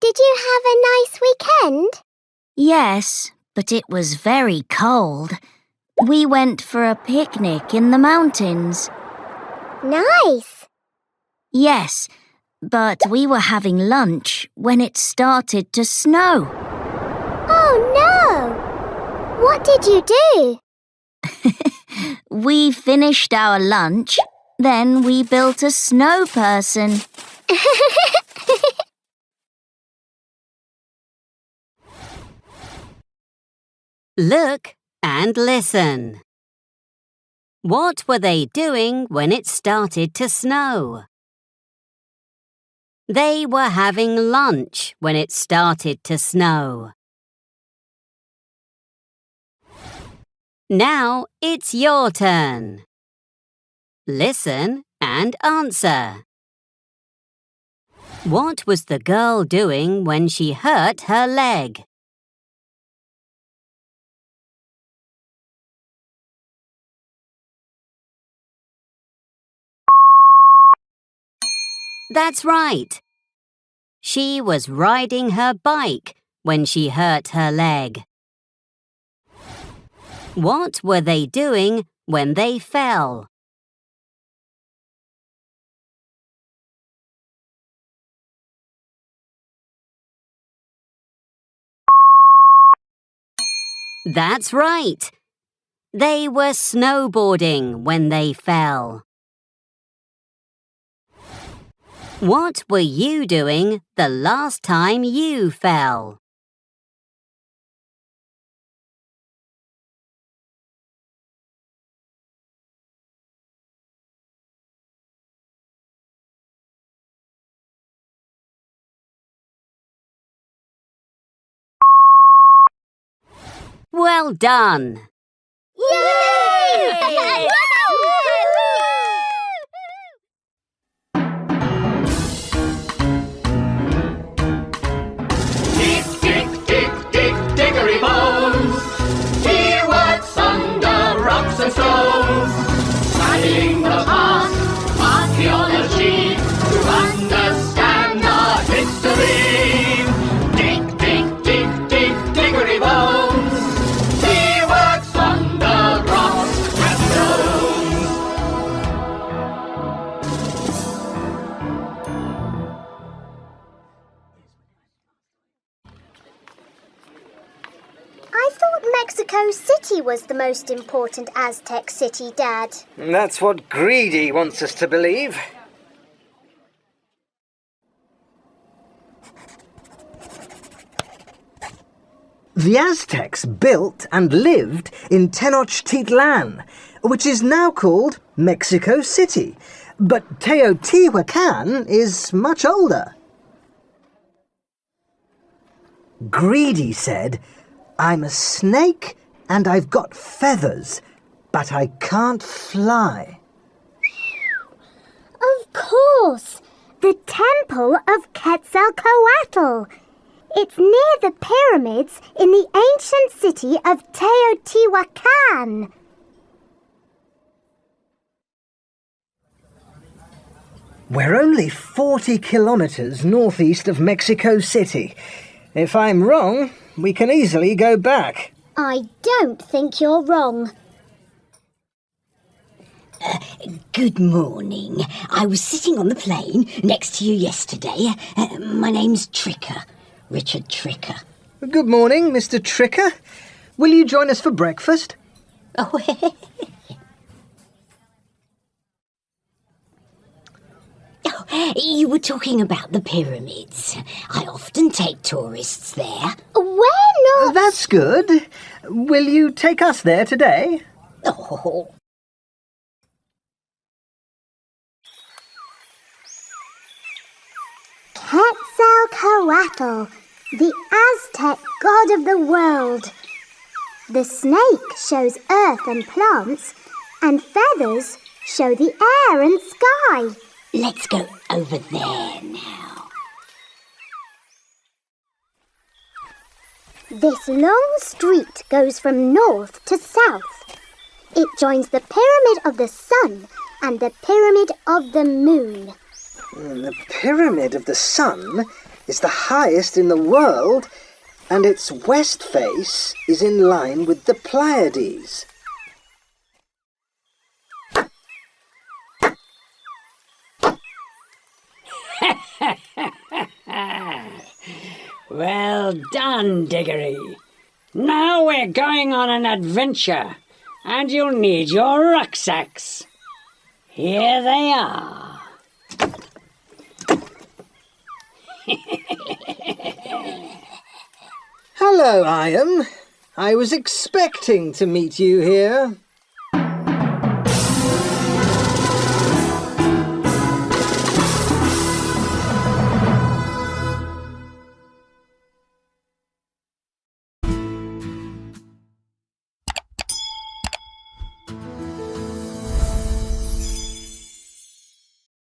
Did you have a nice weekend? Yes, but it was very cold. We went for a picnic in the mountains. Nice. Yes, but we were having lunch when it started to snow. Oh no! What did you do? We finished our lunch, then we built a snow person. Look and listen. What were they doing when it started to snow? They were having lunch when it started to snow. Now it's your turn. Listen and answer. What was the girl doing when she hurt her leg? That's right. She was riding her bike when she hurt her leg. What were they doing when they fell? That's right. They were snowboarding when they fell. What were you doing the last time you fell? Well done! Yay! Dig, dig, dig, dig, diggery bones. He works under rocks and stones, studying the past, archaeology, to understand our history. Dig, dig, dig, dig, diggery bones. He works under rocks and stones. I thought Mexico City was the most important Aztec city, Dad. That's what Greedy wants us to believe. The Aztecs built and lived in Tenochtitlan, which is now called Mexico City. But Teotihuacan is much older. Greedy said, "I'm a snake and I've got feathers, but I can't fly." Of course! The Temple of Quetzalcoatl. It's near the pyramids in the ancient city of Teotihuacan. We're only 40 kilometres northeast of Mexico City. If I'm wrong, we can easily go back. I don't think you're wrong. Good morning. I was sitting on the plane next to you yesterday. My name's Tricker, Richard Tricker. Good morning, Mr. Tricker. Will you join us for breakfast? Oh, you were talking about the pyramids. I often take tourists there. We're not... That's good. Will you take us there today? Oh. Quetzalcoatl, the Aztec god of the world. The snake shows earth and plants, and feathers show the air and sky. Let's go over there now. This long street goes from north to south. It joins the Pyramid of the Sun and the Pyramid of the Moon. The Pyramid of the Sun is the highest in the world, and its west face is in line with the Pleiades. Well done, Diggory. Now we're going on an adventure, and you'll need your rucksacks. Here they are. Hello, Iam. I was expecting to meet you here.